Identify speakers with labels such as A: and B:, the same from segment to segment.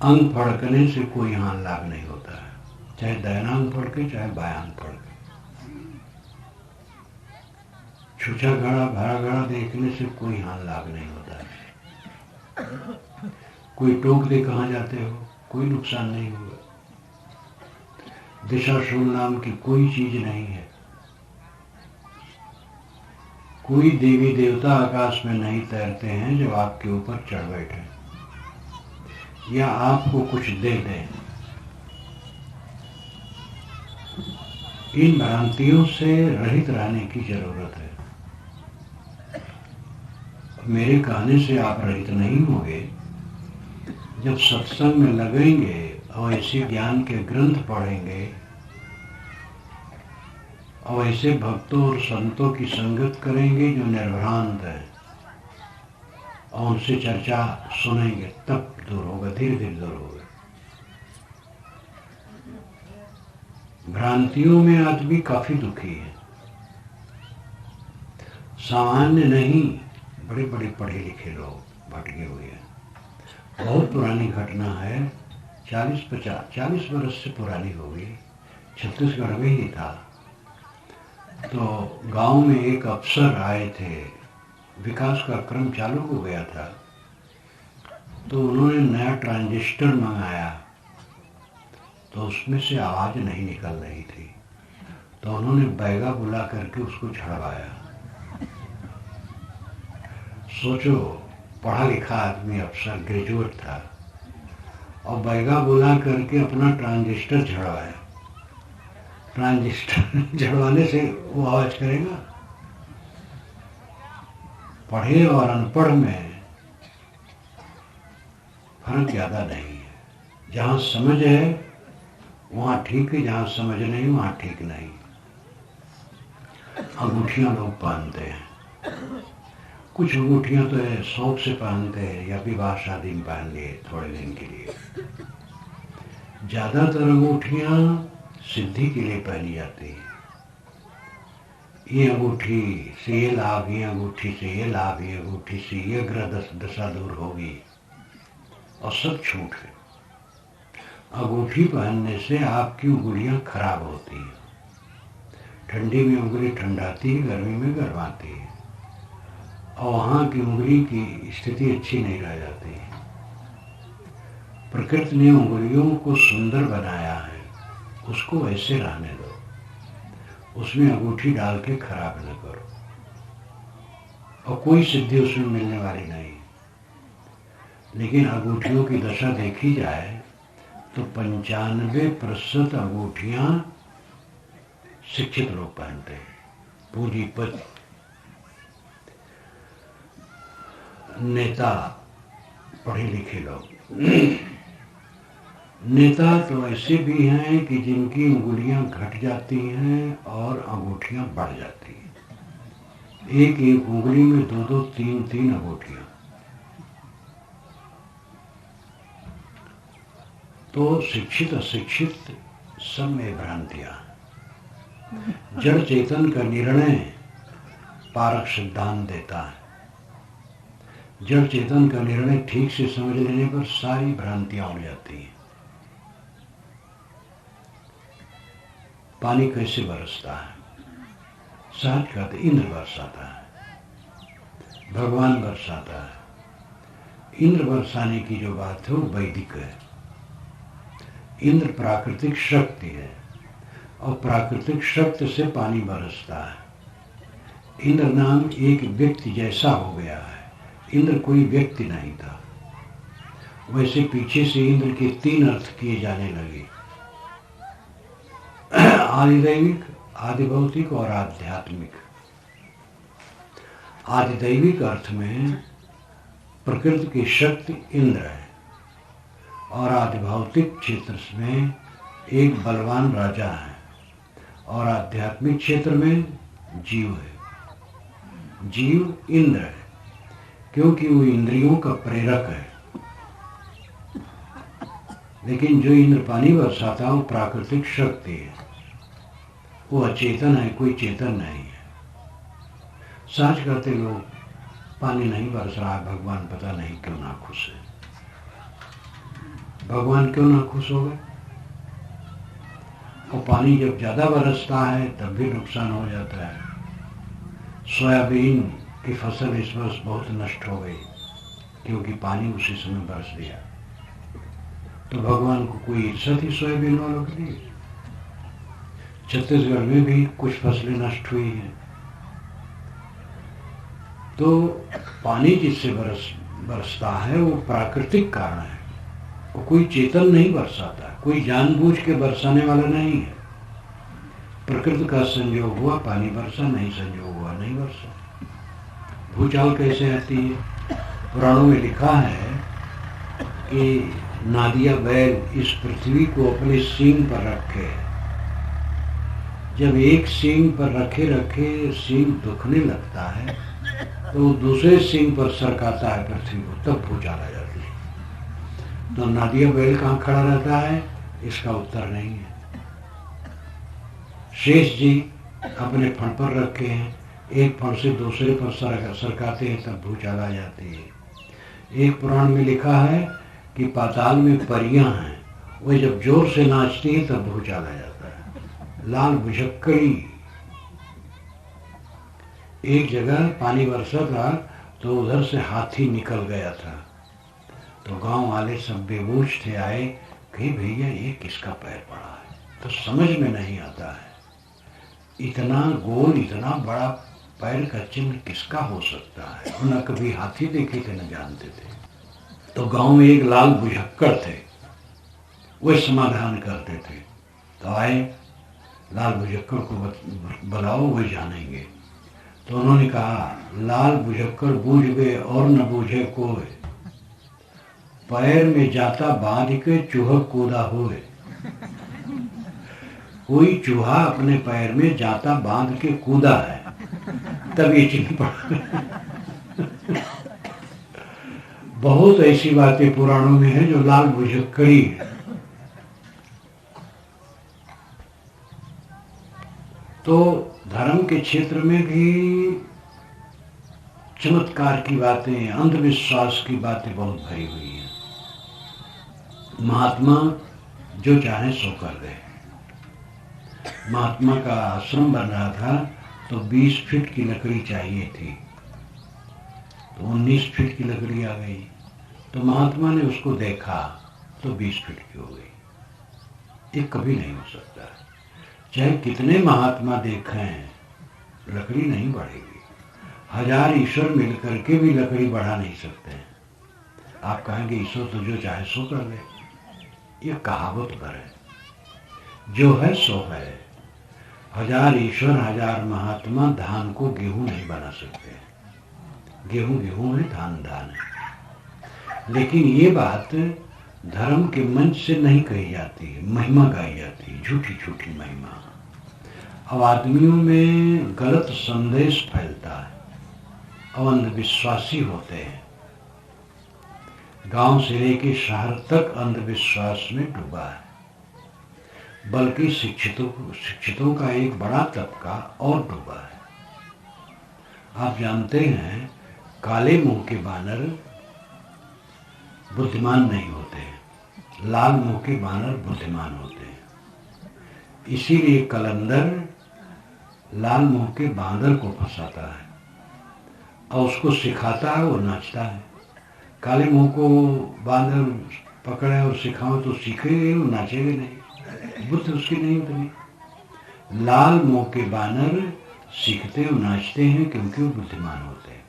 A: अंग फड़कने से कोई हानि लाभ नहीं होता है, चाहे दाहिना अंग फड़के चाहे बायां अंग फड़के। छूछा घड़ा भरा घड़ा देखने से कोई हानि लाभ नहीं होता है। कोई टोक दे कहाँ जाते हो, कोई नुकसान नहीं होगा। दिशाशूल नाम की कोई चीज नहीं है। कोई देवी देवता आकाश में नहीं तैरते हैं जो आपके ऊपर चढ़ बैठे या आपको कुछ दे दें। इन भ्रांतियों से रहित रहने की जरूरत है। मेरे कहने से आप रहित नहीं होंगे। जब सत्संग में लगेंगे और ऐसे ज्ञान के ग्रंथ पढ़ेंगे और ऐसे भक्तों और संतों की संगत करेंगे जो निर्भ्रांत हैं और उनसे चर्चा सुनेंगे, तब दूर होगा, धीरे धीरे दूर होगा। भ्रांतियों में आदमी काफी दुखी है। सामान्य नहीं, बड़े बड़े पढ़े लिखे लोग भटके हुए हैं। बहुत पुरानी घटना है, 40 वर्ष से पुरानी होगी। छत्तीसगढ़ में ही था। तो गांव में एक अफसर आए थे, विकास का क्रम चालू हो गया था। तो उन्होंने नया ट्रांजिस्टर मंगाया, तो उसमें से आवाज नहीं निकल रही थी। तो उन्होंने बैगा बुला करके उसको झड़वाया। सोचो, पढ़ा लिखा आदमी, अफसर, ग्रेजुएट था, और बैगा बुला करके अपना ट्रांजिस्टर झड़वाया। ट्रांजिस्टर झड़वाने से वो आवाज करेगा? पढ़े और अनपढ़ में फर्क ज्यादा नहीं है। जहां समझ है वहां ठीक है, जहां समझ नहीं वहां ठीक नहीं। अंगूठियां लोग पहनते हैं, कुछ अंगूठियां तो शौक से पहनते हैं या विवाह शादी में पहन लिए थोड़े दिन के लिए। ज्यादातर अंगूठियां सिद्धि के लिए पहनी जाती है। ये अंगूठी से ये लाभ, ये अंगूठी से ये लाभ, ये अंगूठी से ये ग्रह दशा दूर होगी, और सब छूट है। अंगूठी पहनने से आपकी उंगलियां खराब होती हैं। ठंडी में उंगली ठंडाती है, गर्मी में गर्माती है, और वहां की उंगली की स्थिति अच्छी नहीं रह जाती। प्रकृति ने उंगलियों को सुंदर बनाया है, उसको वैसे रहने दो, उसमें अंगूठी डाल के खराब न करो। और कोई सिद्धि उसमें मिलने वाली नहीं। लेकिन अंगूठियों की दशा देखी जाए तो 95% अंगूठियां शिक्षित लोग पहनते हैं, पूंजीपति, नेता, पढ़े लिखे लोग। नेता तो ऐसे भी हैं कि जिनकी उंगलियां घट जाती हैं और अंगूठियां बढ़ जाती हैं। एक एक उंगली में 2-2, 3-3 अंगूठियां। तो शिक्षित अशिक्षित सब में भ्रांतियां। जड़ चेतन का निर्णय पारक सिद्धांत देता है। जड़ चेतन का निर्णय ठीक से समझ लेने पर सारी भ्रांतियां उड़ जाती हैं। पानी कैसे बरसता है? सहज कहते इंद्र बरसाता है, भगवान बरसाता है। इंद्र बरसाने की जो बात है वो वैदिक है। इंद्र प्राकृतिक शक्ति है, और प्राकृतिक शक्ति से पानी बरसता है। इंद्र नाम एक व्यक्ति जैसा हो गया है। इंद्र कोई व्यक्ति नहीं था। वैसे पीछे से इंद्र के 3 अर्थ किए जाने लगे, आदिदैविक, आदिभौतिक और आध्यात्मिक। आदिदैविक अर्थ में प्रकृति की शक्ति इंद्र है, और आदिभौतिक क्षेत्र में एक बलवान राजा है, और आध्यात्मिक क्षेत्र में जीव है। जीव इंद्र है क्योंकि वो इंद्रियों का प्रेरक है। लेकिन जो इंद्र पानी बरसाता है वो प्राकृतिक शक्ति है, वो अचेतन है, कोई चेतन नहीं है। सच कहते लोग, पानी नहीं बरस रहा, भगवान पता नहीं क्यों ना खुश है। भगवान क्यों ना खुश हो गए? और पानी जब ज्यादा बरसता है तब भी नुकसान हो जाता है। सोयाबीन की फसल इस वर्ष बहुत नष्ट हो गई क्योंकि पानी उसी समय बरस दिया। तो भगवान को कोई ईर्ष्या थी सोयाबीन वालों के लिए? छत्तीसगढ़ में भी कुछ फसलें नष्ट हुई हैं। तो पानी जिससे बरसता है वो प्राकृतिक कारण है, वो कोई चेतन नहीं बरसाता, कोई जानबूझ के बरसाने वाला नहीं है। प्रकृति का संयोग हुआ पानी बरसा, नहीं संयोग हुआ नहीं बरसा। भूचाल कैसे आती है? पुराणों में लिखा है कि नादिया बैल इस पृथ्वी को अपने सींग पर रखे। जब एक सींग पर रखे रखे सींग दुखने लगता है तो दूसरे सींग पर सरकाता है पृथ्वी को, तब भूचाल आ जाती है। तो नादिया बैल कहाँ खड़ा रहता है, इसका उत्तर नहीं है। शेष जी अपने फण पर रखे हैं, एक फण से दूसरे पर सरकाते हैं, तब भूचाल आ जाती है। एक पुराण में लिखा है कि पाताल में परियां हैं, वे जब जोर से नाचती हैं तब भूचाल आ जाता है। लाल भुजक्कड़ी, एक जगह पानी बरसा था तो उधर से हाथी निकल गया था, तो गांव वाले सब बेबूझ थे, आए कि भैया ये किसका पैर पड़ा है? तो समझ में नहीं आता है, इतना गोल इतना बड़ा पैर का चिन्ह किसका हो सकता है? न कभी हाथी देखे थे न जानते थे। तो गांव में एक लाल भुजक्कड़ थे, वे समाधान करते थे। तो आए, लाल भुजक्कड़ को बुलाओ, वे जानेंगे। तो उन्होंने कहा, लाल भुजक्कड़ बूझ गए और न बूझे कोई, पैर में जाता बांध के चूहा कूदा हुए। कोई चूहा अपने पैर में जाता बांध के कूदा है, तब ये चिन्ह पड़ा। बहुत ऐसी बातें पुराणों में है जो लाल भुजक्कड़ी है। तो धर्म के क्षेत्र में भी चमत्कार की बातें, अंधविश्वास की बातें बहुत भरी हुई हैं। महात्मा जो चाहे सो कर दे। महात्मा का आश्रम बन रहा था तो 20 फीट की लकड़ी चाहिए थी, तो 19 फीट की लकड़ी आ गई। तो महात्मा ने उसको देखा तो 20 फीट की हो गई। ये कभी नहीं हो सकता, चाहे कितने महात्मा देखें, लकड़ी नहीं बढ़ेगी। 1000 ईश्वर मिलकर के भी लकड़ी बढ़ा नहीं सकते। आप कहेंगे ईश्वर तो जो चाहे सो कर दे, ये कहावत पर है। जो है सो है। 1000 ईश्वर 1000 महात्मा धान को गेहूं नहीं बना सकते। गेहूं गेहूं है, धान धान है। लेकिन ये बात धर्म के मंच से नहीं कही जाती है, महिमा गाई जाती है, झूठी झूठी महिमा। अब आदमियों में गलत संदेश फैलता है, अब अंधविश्वासी होते हैं। गांव से लेके शहर तक अंधविश्वास में डूबा है। बल्कि शिक्षितों का एक बड़ा तबका और डूबा है। आप जानते हैं, काले मुंह के बानर बुद्धिमान नहीं होते, लाल मुंह के बानर बुद्धिमान होते हैं। इसीलिए कलंदर लाल मुंह के बांदर को फंसाता है और उसको सिखाता है, वो नाचता है। काले मुंह को बांदर पकड़े और सिखाओ तो सीखेगा, वो नाचेगा नहीं, बुद्धि उसकी नहीं उतनी। लाल मुंह के बानर सीखते और नाचते हैं क्योंकि वो बुद्धिमान होते हैं।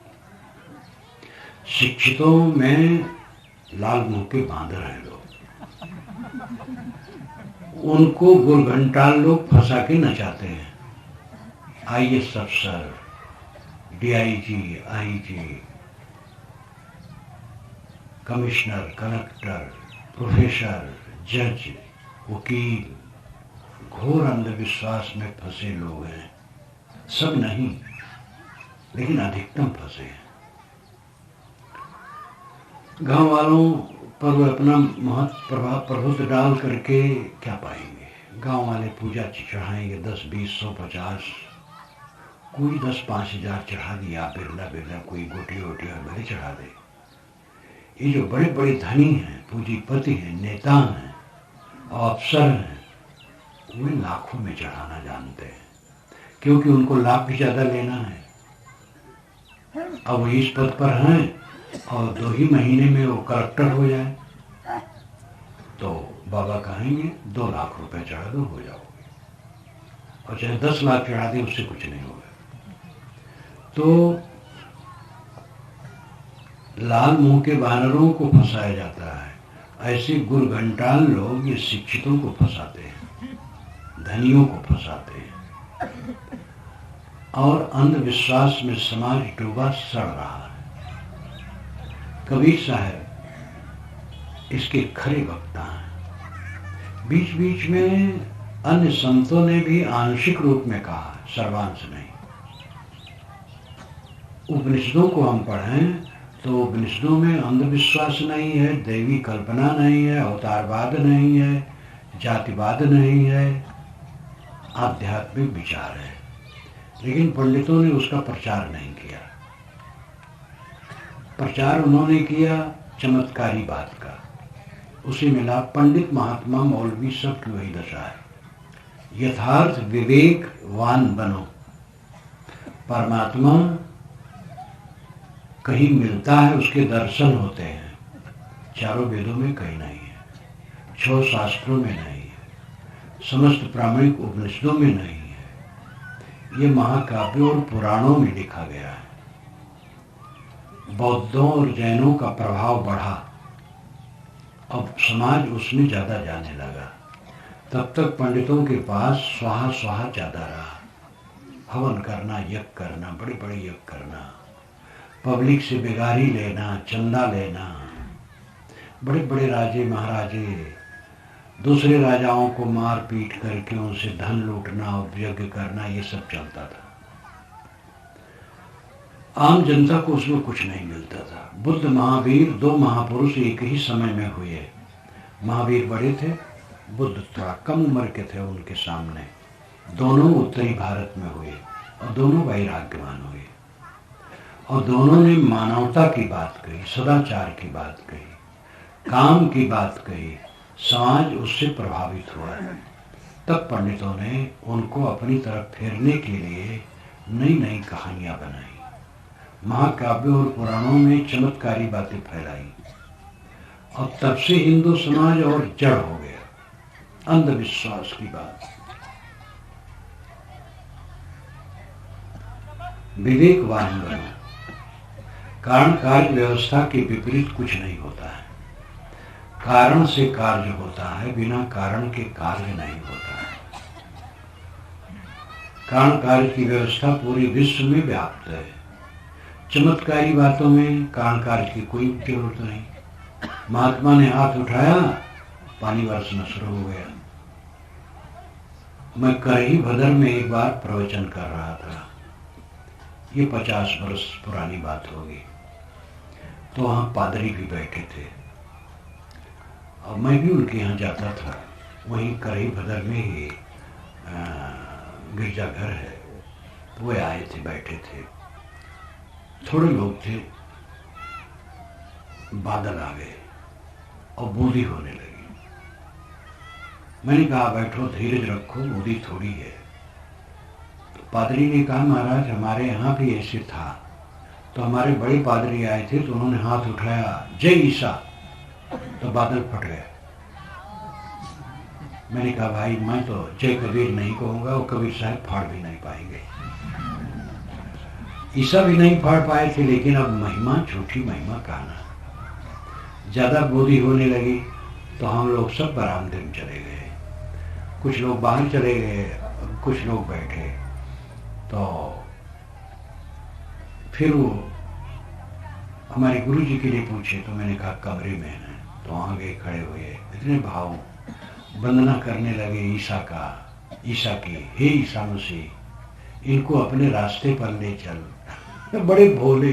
A: शिक्षितों में लाल मुंह के बांदर हैं लोग, उनको गुरघंटाल लोग फंसा के नचाते हैं। IAS अफसर, DIG, IG, commissioner, collector, professor, जज, वकील, घोर अंधविश्वास में फंसे लोग हैं। सब नहीं, लेकिन अधिकतम फंसे हैं। गांव वालों पर वो अपना प्रभुत्व डाल करके क्या पाएंगे? गांव वाले पूजा चढ़ाएंगे 10, 20, 100, 50, कोई 10, 5 हजार चढ़ा दिया, बिरला बिरला कोई गोटी वोटी भले चढ़ा दे। ये जो बड़े बड़े धनी हैं, पूंजीपति हैं, नेता हैं और अफसर हैं, वे लाखों में चढ़ाना जानते हैं, क्योंकि उनको लाभ भी ज्यादा लेना है। अब वो इस पद पर हैं और 2 ही महीने में वो कलेक्टर हो जाए तो बाबा कहेंगे 2 लाख रुपए चढ़ा दो, हो जाओगे, और चाहे 10 लाख चढ़ा दे उससे कुछ नहीं होगा। तो लाल मुंह के वानरों को फंसाया जाता है, ऐसे गुरघंटाल लोग ये शिक्षितों को फंसाते हैं, धनियों को फंसाते हैं, और अंधविश्वास में समाज डूबा सड़ रहा है। कबीर साहब इसके खरे वक्ता हैं। बीच बीच में अन्य संतों ने भी आंशिक रूप में कहा, सर्वांश नहीं। उपनिषदों को हम पढ़ें तो उपनिषदों में अंधविश्वास नहीं है, दैवी कल्पना नहीं है, अवतारवाद नहीं है, जातिवाद नहीं है, आध्यात्मिक विचार है। लेकिन पंडितों ने उसका प्रचार नहीं किया। प्रचार उन्होंने किया चमत्कारी बात का, उसी मिला पंडित महात्मा मौलवी सब की वही दशा है। यथार्थ विवेकवान बनो, परमात्मा कहीं मिलता है, उसके दर्शन होते हैं, चारों वेदों में कहीं नहीं है, 6 शास्त्रों में नहीं है, समस्त प्रामाणिक उपनिषदों में नहीं है, ये महाकाव्यों और पुराणों में लिखा गया है। बौद्धों और जैनों का प्रभाव बढ़ा, अब समाज उसमें ज्यादा जाने लगा। तब तक पंडितों के पास स्वाहा स्वाहा ज्यादा रहा, हवन करना, यज्ञ करना, बड़े बड़े यज्ञ करना, पब्लिक से बेगारी लेना, चंदा लेना, बड़े बड़े राजे महाराजे दूसरे राजाओं को मार पीट करके उनसे धन लूटना और यज्ञ करना, ये सब चलता था। आम जनता को उसमें कुछ नहीं मिलता था। बुद्ध महावीर 2 महापुरुष एक ही समय में हुए। महावीर बड़े थे, बुद्ध थोड़ा कम उम्र के थे उनके सामने। दोनों उत्तरी भारत में हुए और दोनों वैराग्यवान हुए, और दोनों ने मानवता की बात कही, सदाचार की बात कही, काम की बात कही। समाज उससे प्रभावित हुआ। तब पंडितों ने उनको अपनी तरफ फेरने के लिए नई नई कहानियां बनाई, महाकाव्यों और पुराणों में चमत्कारी बातें फैलाई, और तब से हिंदू समाज और जड़ हो गया। अंधविश्वास की बात, विवेकवान बनो। कारण कार्य व्यवस्था के विपरीत कुछ नहीं होता है। कारण से कार्य होता है, बिना कारण के कार्य नहीं होता है। कारण कार्य की व्यवस्था पूरे विश्व में व्याप्त है। चमत्कारी बातों में कारण कार्य की कोई जरूरत नहीं। महात्मा ने हाथ उठाया, पानी बरसना शुरू हो गया। मैं करही भदर में एक बार प्रवचन कर रहा था, ये 50 वर्ष पुरानी बात होगी। तो वहाँ पादरी भी बैठे थे और मैं भी उनके यहाँ जाता था। वहीं करही भदर में ही गिरजाघर है, तो वे आए थे, बैठे थे। थोड़े लोग थे, बादल आ गए और बूंदी होने लगी। मैंने कहा बैठो, धीरज रखो, बूंदी थोड़ी है। तो पादरी ने कहा महाराज हमारे यहाँ भी ऐसे था। तो हमारे बड़े पादरी आए थे तो उन्होंने हाथ उठाया, जय ईसा, तो बादल फट गए। मैंने कहा भाई मैं तो जय कबीर नहीं कहूंगा, वो कबीर साहब फाड़ भी नहीं पाएंगे। ईसा भी नहीं फाड़ पाए थे, लेकिन अब महिमा, झूठी महिमा कहना। ज्यादा बूंदी होने लगी तो हम लोग सब बरामदे में चले गए, कुछ लोग बाहर चले गए, कुछ लोग बैठे। तो फिर वो हमारे गुरु जी के लिए पूछे, तो मैंने कहा कमरे में है। तो वहां गए, खड़े हुए, इतने भाव वंदना करने लगे ईसा का, ईसा की, हे ईसा मसीह इनको अपने रास्ते पर ले चल। बड़े भोले।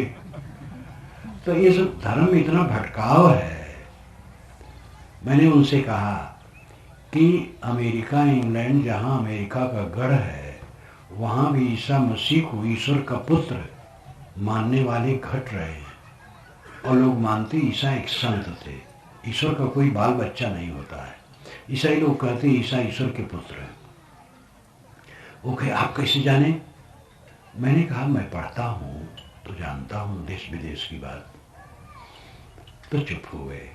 A: तो ये सब धर्म में इतना भटकाव है। मैंने उनसे कहा कि अमेरिका, इंग्लैंड, जहां अमेरिका का गढ़ है, वहां भी ईसा मसीह को ईश्वर का पुत्र मानने वाले घट रहे हैं। और लोग मानते ईसा एक संत थे। ईश्वर का कोई बाल बच्चा नहीं होता है। ईसाई लोग कहते ईसा ईश्वर के पुत्र हैं। वो कहे आप कैसे जाने? मैंने कहा मैं पढ़ता हूं तो जानता हूं देश विदेश की बात। तो चुप हो गए।